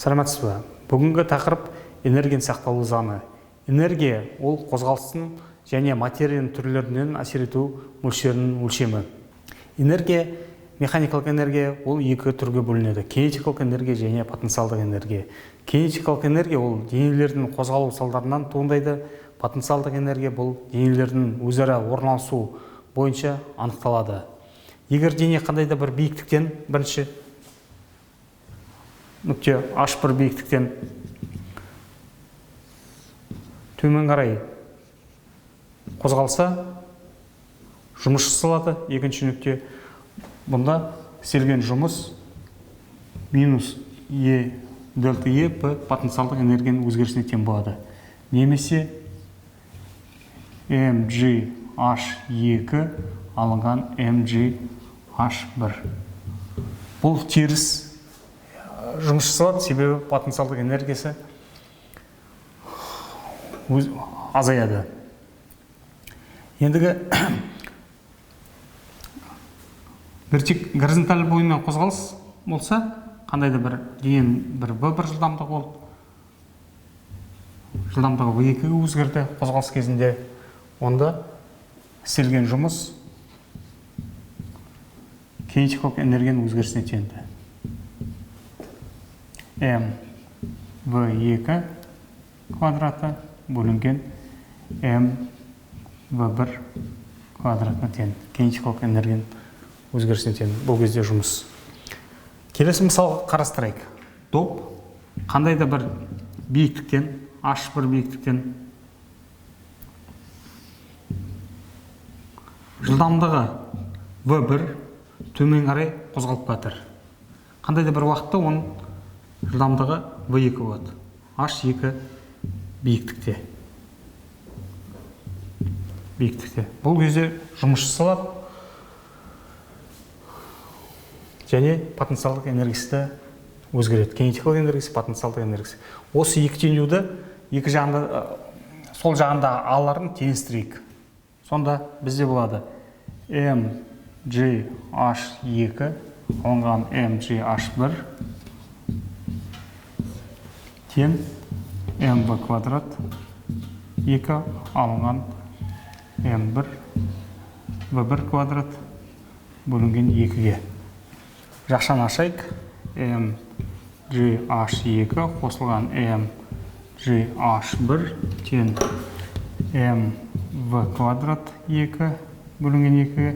Саламатсыз ба? Бүгінгі тақырып энергияның сақталу заңы. Энергия ол қозғалыстың және материяның түрлерінен әсер ету мөлшерінің өлшемі. Энергия, механикалық энергия ол екі түрге бөлінеді: кинетикалық энергия және потенциалдық энергия. Кинетикалық энергия ол денелердің қозғалу салдарынан туындайды. Потенциалдық энергия бұл денелердің өзара орналасу бойынша анықталады. Егер дене қандай да бір биіктіктен, бірінші нүкте H1 биіктіктен төмен қарай қозғалса, жұмыс жасалады. Екінші нүкте, бұнда істелген жұмыс минус E дельта E потенциалдық энергияның өзгерісіне тең болады. Немесе mgh2 алынған mgh1. Бұл теріс жұмыс жасалады, себебі потенциалдық энергиясы азаяды. Ендігі горизонталь бойымен қозғалыс болса, қандай да бір дененің бір v1 жылдамдығы болып, жылдамдығы v2-ге өзгерді қозғалыс кезінде, онда істелген жұмыс кинетикалық энергияның өзгерісіне теңді. mv2 квадраты бөлінген mv1 квадратына тең. Кинетикалық энергияның өзгерісіне тең. Бұл кезде жұмыс. Келесі мысал қарастырайық. Доп қандай да бір биіктіктен, H1 биіктіктен жылдамдығы v1 төмен қарай қозғалып жатыр. Қандай да бір уақытта оның жылдамдығы v2 болады. H2 биіктікте. Бұл кезде жұмыс жасалады және потенциалдық энергиясы өзгереді. Кинетикалық энергиясы, потенциалдық энергиясы. Осы екі теңеуді екі жағында, сол жағында аларын теңестірейік. Сонда бізде болады mgh2 алынған mgh1 тең mv квадрат 2 алынған m1 v1 квадрат бөлінген 2-ге. Жақшаны ашайық. mgh2 қосылған mgh1 тең mv квадрат 2 бөлінген 2-ге,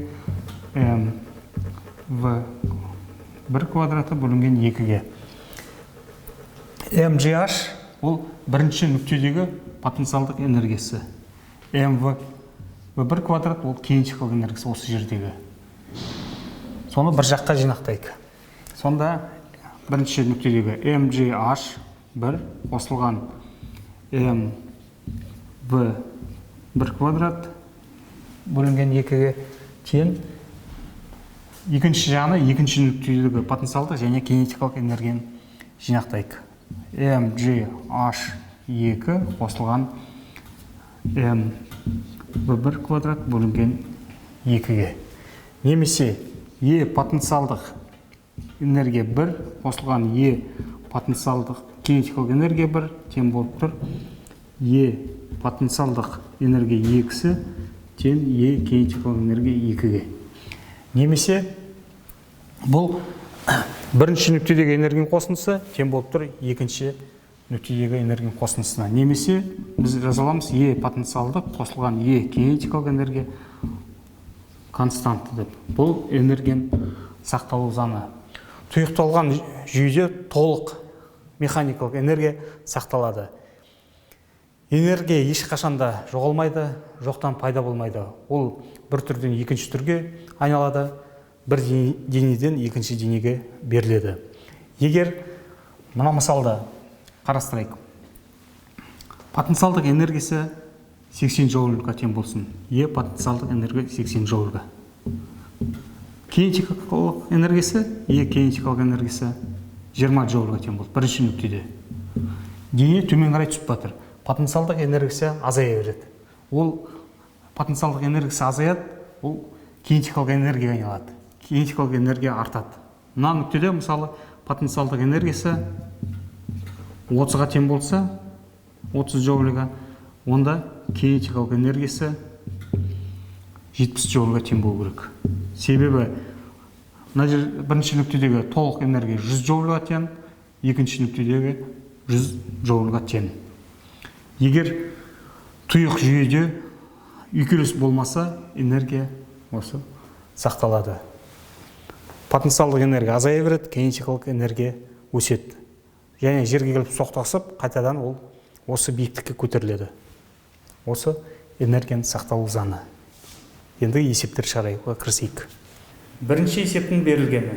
mv1 квадраты бөлінген 2-ге. mgh ол бірінші нүктедегі потенциалдық энергиясы. mv1 квадрат ол кинетикалық энергиясы осы жердегі. Соны бір жаққа жинақтайық. Сонда бірінші нүктедегі mgh1 қосылған mv1 квадрат бөлінген 2-ге тең. Екінші жағына екінші нүктедегі потенциалдық және кинетикалық энергияны жинақтайық. mgh2 қосылған mv1 квадрат бөлінген 2-ге. Немесе E потенциалдық энергия 1 қосылған E потенциалдық кинетикалық энергия 1 тең болып тұр. E потенциалдық энергия 2 тең E кинетикалық энергия 2-ге. Немесе бұл бірінші нүктедегі энергияның қосындысы тең болып тұр екінші нүктедегі энергияның қосындысына. Немесе біз жазаламыз E потенциалдық қосылған E кинетикалық энергия константы деп. Бұл энергияның сақталу заңы. Тұйықталған жүйеде толық механикалық энергия сақталады. Энергия ешқашанда жоғалмайды, жоқтан пайда болмайды. Ол бір түрден екінші түрге айналады, бір денеден екінші денеге беріледі. Егер мына мысалды қарастырайық. Потенциалдық энергиясы 80 джоульға тең болсын. E потенциалдық энергия 80 джоульға. Кинетикалық энергиясы, E кинетикалық энергиясы 20 джоульға тең болды. Бірінші нүктеде. Дене төмен қарай түсіп жатыр. Потенциалдық энергиясы азая береді. Ол потенциалдық энергиясы азаяды, ол кинетикалық энергияға айналады. Кинетикалық энергия артады. Мына нүктеде мысалы потенциалдық энергиясы 30-ға тең болса, 30 джоульға, онда кинетикалық энергиясы 70 джоульға тең болу керек. Себебі бірінші нүктедегі толық энергия 100 джоульға тең, екінші нүктедегі 100 джоульға тең. Егер тұйық жүйеде үйкеліс болмаса, энергия осы сақталады. Потенциалдық энергия азая береді, кинетикалық энергия өседі. Және жерге келіп соқтығысып, қайтадан ол осы биіктікке көтеріледі. Осы энергияның сақталу заңы. Енді есептер шығаруға кірісейік. Бірінші есептің берілгені.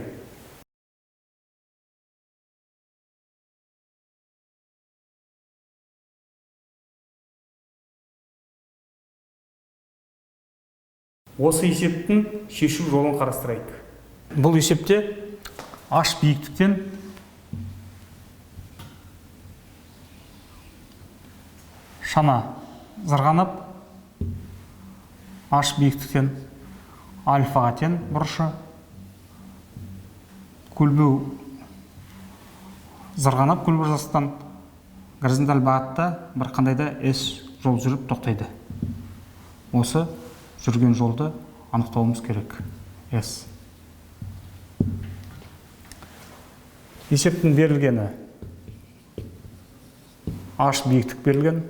Осы есептің шешу жолын қарастырайық. Бұл есепте H биіктіктен шана зырғанап, H биіктіктен альфаға тең бұрышы, көлбеу зырғанап көлбеу жасықтан горизонталь бағытта бір қандайда S жол жүріп тоқтайды. Осы жүрген жолды анықтауымыз керек. S. Есептің берілгені H биіктік берілген,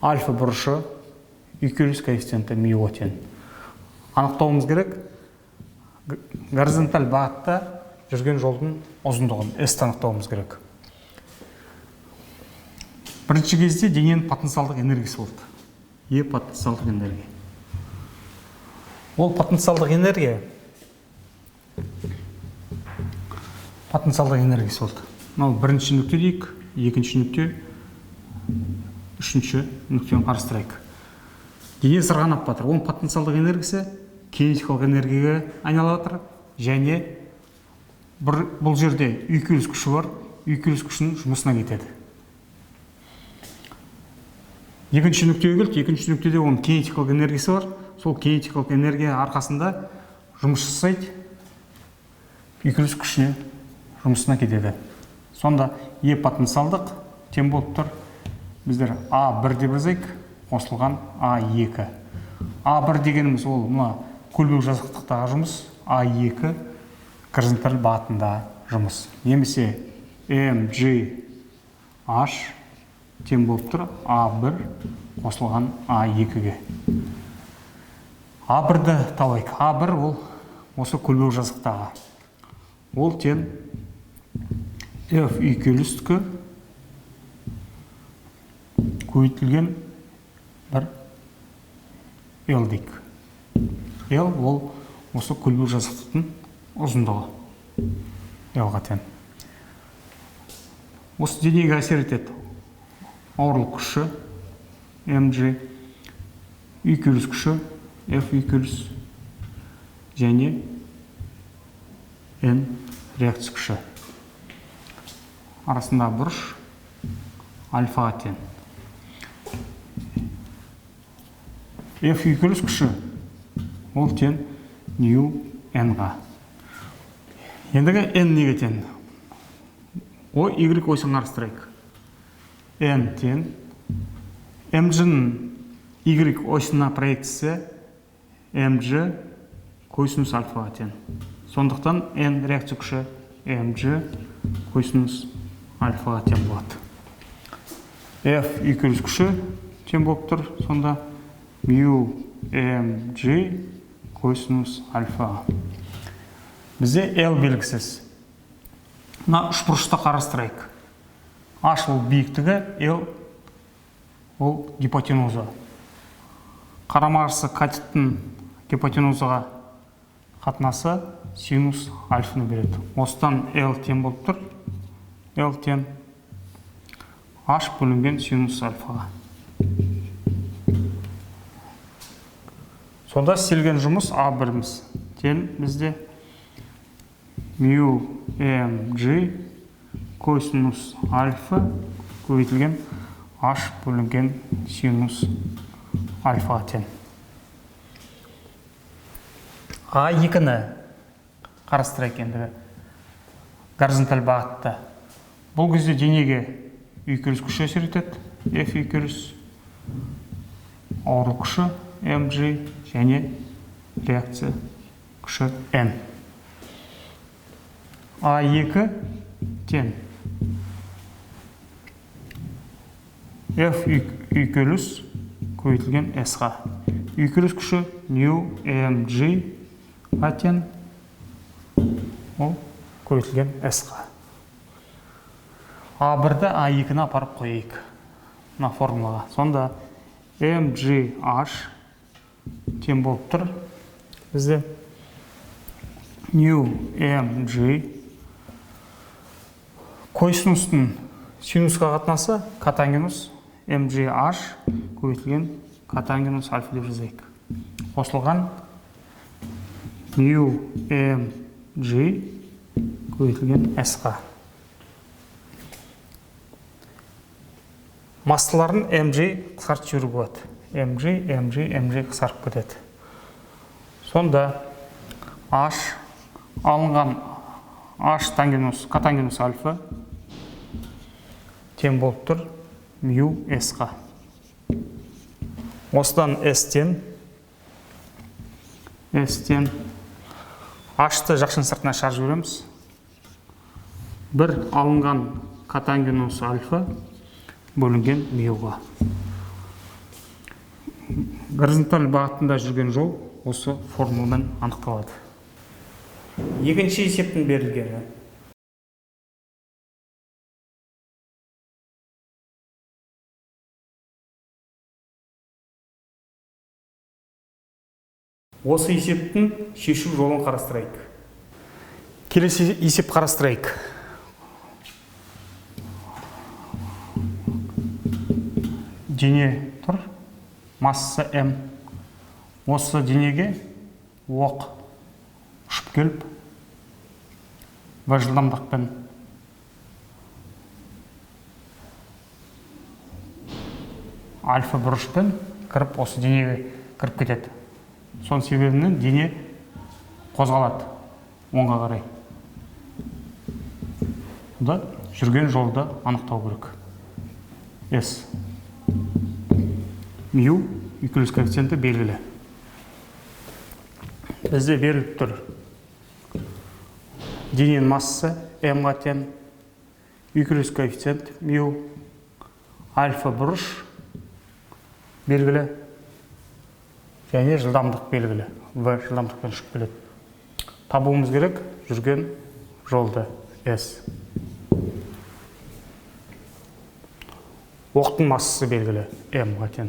альфа бұрышы, үйкеліс коэффициенті мио тең. Анықтауымыз керек, горизонталь бағытта жүрген жолдың ұзындығын S анықтауымыз керек. Бірінші кезде дененің потенциалдық энергиясы болды. Е потенциалдық энергия. Ол потенциалдық энергия болды. Мынау бірінші нүкте дейік, екінші нүкте, үшінші нүктені қарастырайық. Дене сырғанап батыр. Оның потенциалдық энергиясы кинетикалық энергияға айналып жатыр, және бұл жерде үйкеліс күші бар, үйкеліс күшінің жұмысына кетеді. Екінші нүктеге келді, екінші нүктеде оның кинетикалық энергиясы бар. Сол кинетикалық энергия арқасында жұмыс жасайды, үйкеліс күшіне жұмысына кетеді. Сонда Е потенциалдық тең болып тұр. Біздер А1 деп жазайық, қосылған А2. А1 дегеніміз ол мына көлбеу жазықтықтағы жұмыс, А2 горизонталь бағытындағы жұмыс. Немесе МГH тең болып тұр А1 қосылған А2-ге. А1-ді табайық. А1 ол осы көлбеу жазықтағы. Ол тең F үйкелістікі көбейтілген бір L дейік. L ол осы көлбеу жазықтықтың ұзындығы. L-ға тең. Осы денеге әсер етеді. Ауырлық күші mg, үйкеліс күші F үйкеліс және N реакция күші. Арасында бұрыш альфаға тең. F үйкеліс күші ол тең нью N-ға. Ендігі N неге тең? О, Y осыны қарастырайық. N тең mg-ның Y осына проекциясы mg косинус альфаға тең. Сондықтан N реакция күші mg косинус альфаға тең болады. F үйкеліс күші тең болып тұр. Сонда мю mg косинус альфа. Бізде L белгісіз. Мына үш бұрышты қарастырайық. H ол биіктігі, L ол гипотенуза. Қарама-қарсы катеттің гипотенузаға қатынасы синус альфаны береді. Осыдан L тең болып тұр. L тең H бөлінген синус альфаға. Сонда істелген жұмыс A1-міз. Тең бізде мю mg косинус альфа көбейтілген H бөлінген синус альфаға тең. А2-ні қарастырайық ендігі горизонталь бағытта. Бұл кезде денеге үйкеліс күші әсер етеді. F үйкеліс, ауырлық күші mg және реакция күші n. A2 тең F үйкеліс көбейтілген S-ға. Үйкеліс күші nu mg тең ол көбейтілген S-ға. A1-ді A2-ні апарып қойайық мына формулаға. Сонда mgh тең болып тұр. Бізде nu mg косинустың синусқа қатынасы котангенус mgh көбейтілген котангенус альфа деп жазайық. Қосылған nu mg көбейтілген s-ға. Массаларын mg қысқартып жіберуге болады. mg қысқарып кетеді. Сонда h алынған h тангенус котангенус альфа тең болып тұр mu s-ға. Осыдан s-тен h-ты жақшының сыртына шығарып жібереміз. Бір алынған котангенус альфа бөлінген мюға. Горизонталь бағытында жүрген жол осы формуламен анықталады. Екінші есептің берілгені. Осы есептің шешу жолын қарастырайық. Келесі есеп қарастырайық. Дене тұр, масса m. Осы денеге оқ ұшып келіп, бір жылдамдықпен альфа бұрышпен кіріп, осы денеге кіріп кетеді. Соның себебінен дене қозғалады оңға қарай. Бұда жүрген жолды анықтау керек. S. Mu үйкеліс коэффициенті белгілі. Бізде беріліп тұр. Дененің массасы m-ға тең, үйкеліс коэффициент mu, альфа бұрыш белгілі, және жылдамдық белгілі. V жылдамдықпен ұшып келеді. Табуымыз керек жүрген жолды S. Оқтың массасы белгілі m-ға тең.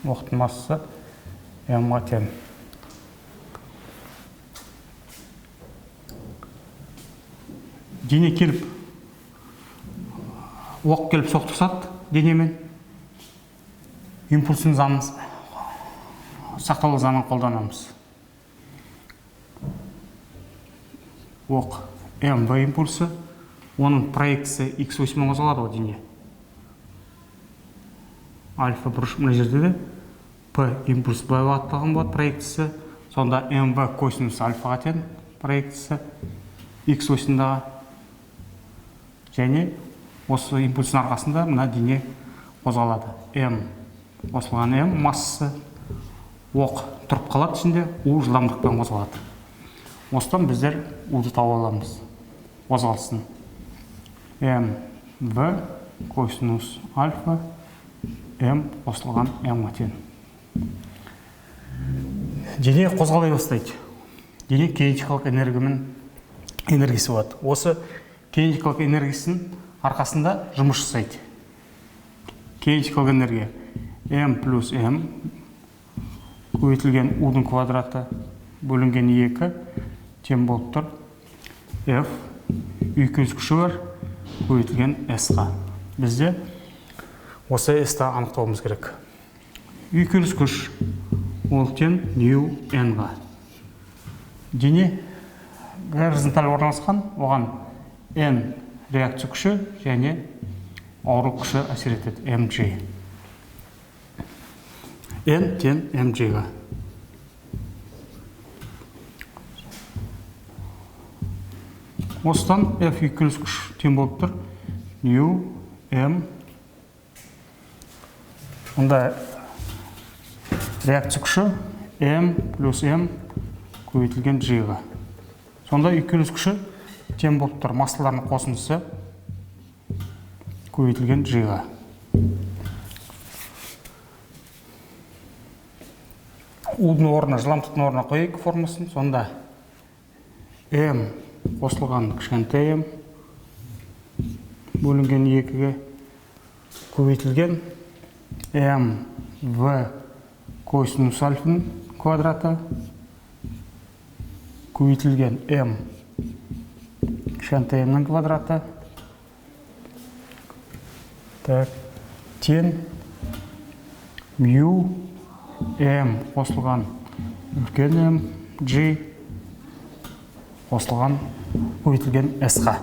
Оқтың массасы m-ға тең. Дене келіп, оқ келіп соқтықсады денемен. Импульсын заңын, сақталу заңын қолданамыз. Оқ mv импульсы, оның проекциясы x осімен қозғалады ғой дене. Альфа бұрыш мына жерде де P импульс былай бағытталған болады проекциясы. Сонда mv косинус альфаға тең проекциясы x осындағы. Және осы импульсың арқасында мына дене қозғалады. M қосылған m массасы, оқ тұрып қалады ішінде, u жылдамдықпен қозғалады. Осыдан біздер u-ды тауып аламыз. Қозғалсын. mv косинус альфа m қосылған m-ға тең. Дене қозғалай бастайды. Дене кинетикалық энергиясы болады. Осы кинетикалық энергиясының арқасында жұмыс жасайды. Кинетикалық энергия m плюс m көбейтілген u-дің квадраты бөлінген 2 тең болып тұр. F үйкеліс күші бар көбейтілген s-ға. Бізде осы s-ті анықтауымыз керек. Үйкеліс күш ол тең nu n-ға. Дене горизонталь орналасқан, оған n реакция күші және ауырлық күші әсер етеді mg. N тең mg-ға. Осыдан F үйкеліс күш тең болып тұр. Нью М. Онда реакция күші М плюс М көбейтілген G-ға. Сонда үйкеліс күші тең болып тұр. Массаларының қосындысы көбейтілген G-ға. U-ның орнына, жыламдықтың орнына қойайық формасын. Сонда М қосылған кішкентай М бөлінген 2-ге көбейтілген М В косинус альфаның квадраты көбейтілген М кішкентай М-нің квадраты тең мю М қосылған үлкен М G қосылған көбейтілген S-ға.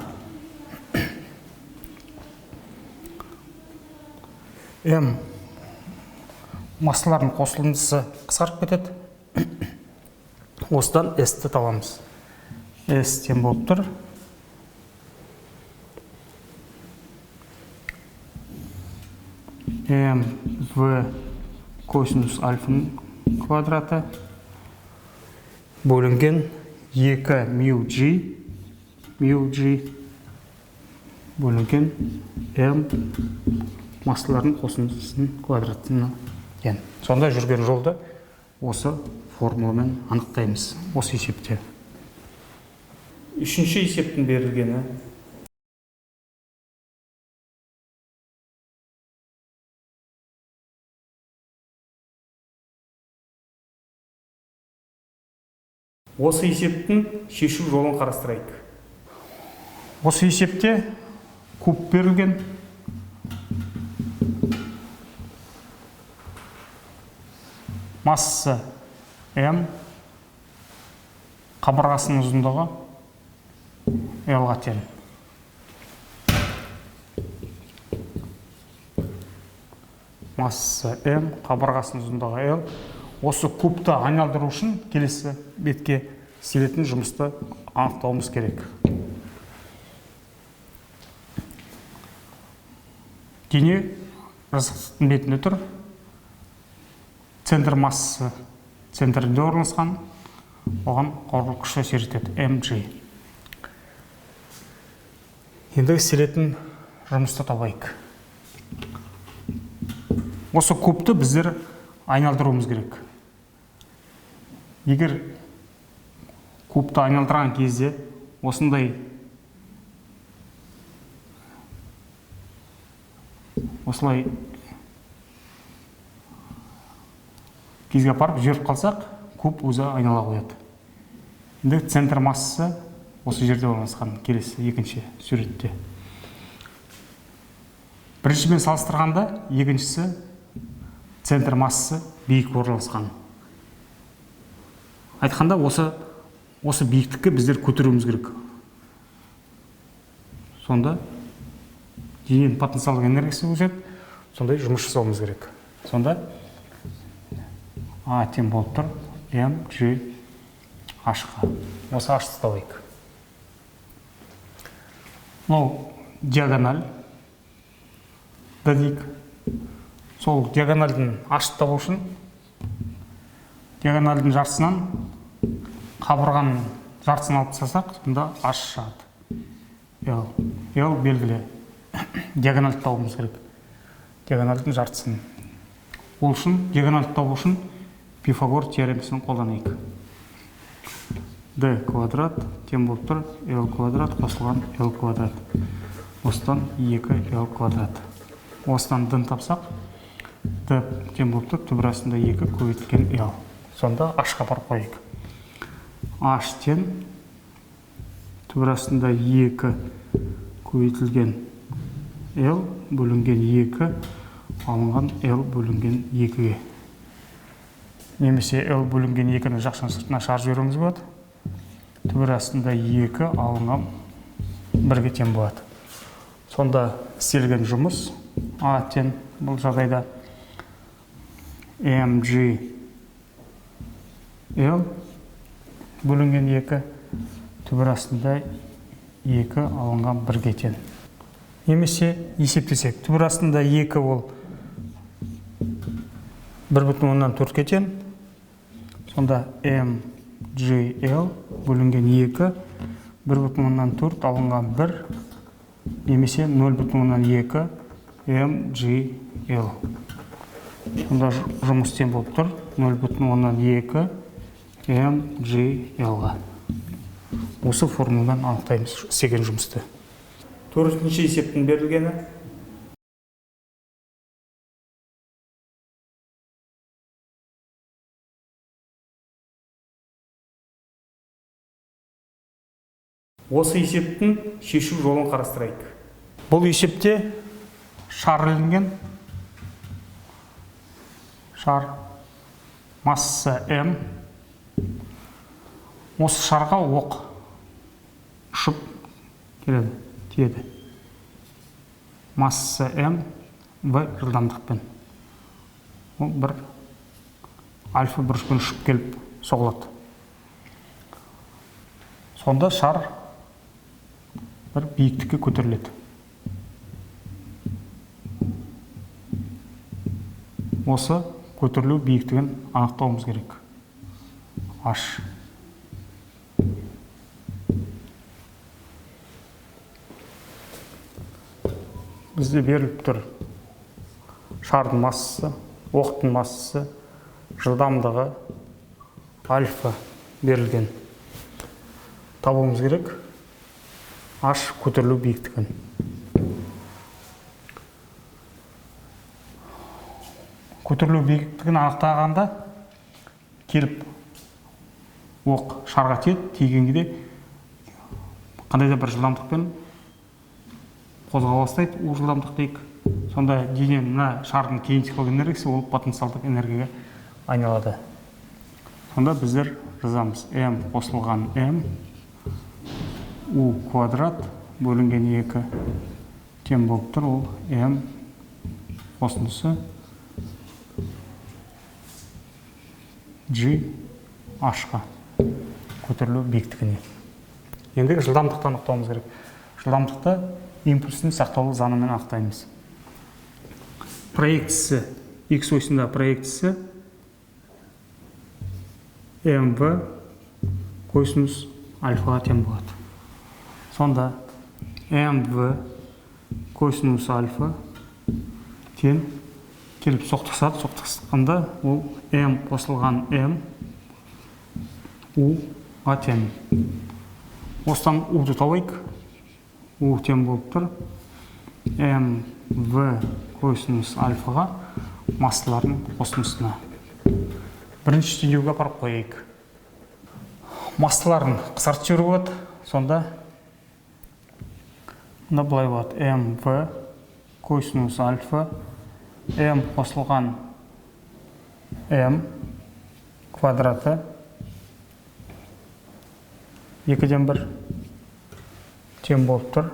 М массалардың қосылындысы қысқарып кетеді. Осыдан S-ті табамыз. S тең болып тұр. М В косинус альфаның квадраты бөлінген 2 мю G бөлінген М массалардың қосындысының квадратына тең. Сонда жүрген жолды осы формуламен анықтаймыз. Осы есепте. Үшінші есептің берілгені. Осы есептің шешу жолын қарастырайық. Осы есепте куб берілген. Массасы М, қабырғасының ұзындығы L-ға тең. Массасы М, қабырғасының ұзындығы L. Осы кубты айналдыру үшін келесі бетке істелетін жұмысты анықтауымыз керек. Дене жазықтықтың бетінде тұр. Центр массасы центрінде орналасқан, оған қорғыл күш әсер етеді mg. Енді істелетін жұмысты табайық. Осы кубты біздер айналдыруымыз керек. Егер кубты айналдырған кезде осындай осылай кезге апарып жеріп қалсақ, куб өзі айнала қояды. Енді центр массасы осы жерде орналасқан, келесі екінші суретте. Біріншімен салыстырғанда екіншісі центр массасы биік орналасқан. Айтқанда осы биіктікке біздер көтеруіміз керек. Сонда дененің потенциалдық энергиясы өседі, сондай жұмыс жасауымыз керек. Сонда А тең болып тұр mg h-ға. Осы h-ты табайық. Мынау диагональ дейік. Сол диагональдің h-ты табу үшін диагональдің жартысынан қабырғаның жартысын алып тастасақ, сонда h шығады. L белгілі. Диагональді табуымыз керек. Диагональдің жартысын. Ол үшін диагональді табу үшін Пифагор теоремасын қолданайық. D квадрат тең болып тұр L квадрат қосылған L квадрат. Осыдан 2L квадрат. Осыдан D тапсақ, D тең болып тұр түбірасында 2 көбейтілген L. Сонда h-ға апарып қойайық. H тең түбірасында 2 көбейтілген L бөлінген 2 алынған L бөлінген 2-ге. Немесе L бөлінген 2-ні жақшының сыртына шығарып жіберуіміз болады. Түбірасында 2 алынған 1-ге тең болады. Сонда істелген жұмыс А тең бұл жағдайда mg L бөлінген 2 түбірасында 2 алынған 1-ге тең. Немесе есептесек, түбір астында 2 ол 1,4-ге тең. Сонда MGL бөлінген 2, 1,4 алынған 1, немесе 0,2 MGL. Сонда жұмыс тең болып тұр 0,2 MGL-ға. Осы формуладан анықтаймыз істеген жұмысты. Төртінші есептің берілгені. Осы есептің шешу жолын қарастырайық. Бұл есепте шар ілінген. Шар массасы М. Осы шарға оқ ұшып келеді, тиеді. Массасы М В жылдамдықпен. Ол бір альфа бұрышпен ұшып келіп соғылады. Сонда шар бір биіктікке көтеріледі. Осы көтерілу биіктігін анықтауымыз керек. H. Бізде беріліп тұр шардың массасы, оқтың массасы, жылдамдығы альфа берілген. Табуымыз керек H көтерілу биіктігін. Көтерілу биіктігін анықтағанда келіп оқ шарға тиеді, тигенде қандай да бір жылдамдықпен қозғала бастайды, ол жылдамдық дейік. Сонда дене мына шардың кинетикалық энергиясы ол потенциалдық энергияға айналады. Сонда біздер жазамыз М қосылған М U квадрат бөлінген 2 тең болып тұр, ол М қосындысы G H-ға көтерілу биіктігіне. Ендігі жылдамдықты анықтауымыз керек. Жылдамдықты импульстің сақталу заңымен анықтаймыз. Проекциясы, X осында проекциясы MV косинус альфаға тең болады. Сонда MV косинус альфа тең келіп соқтықсады, соқтықсыққанда ол М қосылған М U-ға тең. Осыдан U-ды табайық. U тең болып тұр MV косинус альфаға массалардың қосындысына. Бірінші теңдеуге апарып қойайық. Массаларын қысқартып жіберу болады. Сонда былай болады MV косинус альфа М қосылған М квадраты 2-ден 1 тең болып тұр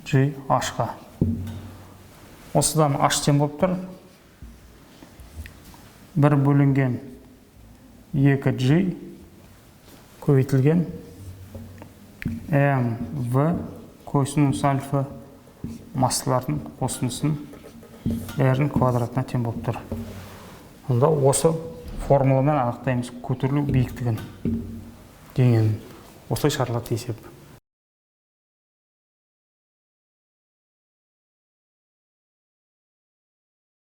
G H-ға. Осыдан H тең болып тұр 1 бөлінген 2G көбейтілген MV косинус альфа массалардың қосындысын R-ның квадратына тең болып тұр. Онда осы формуламен анықтаймыз көтерілу биіктігін. Осылай шаралады есеп.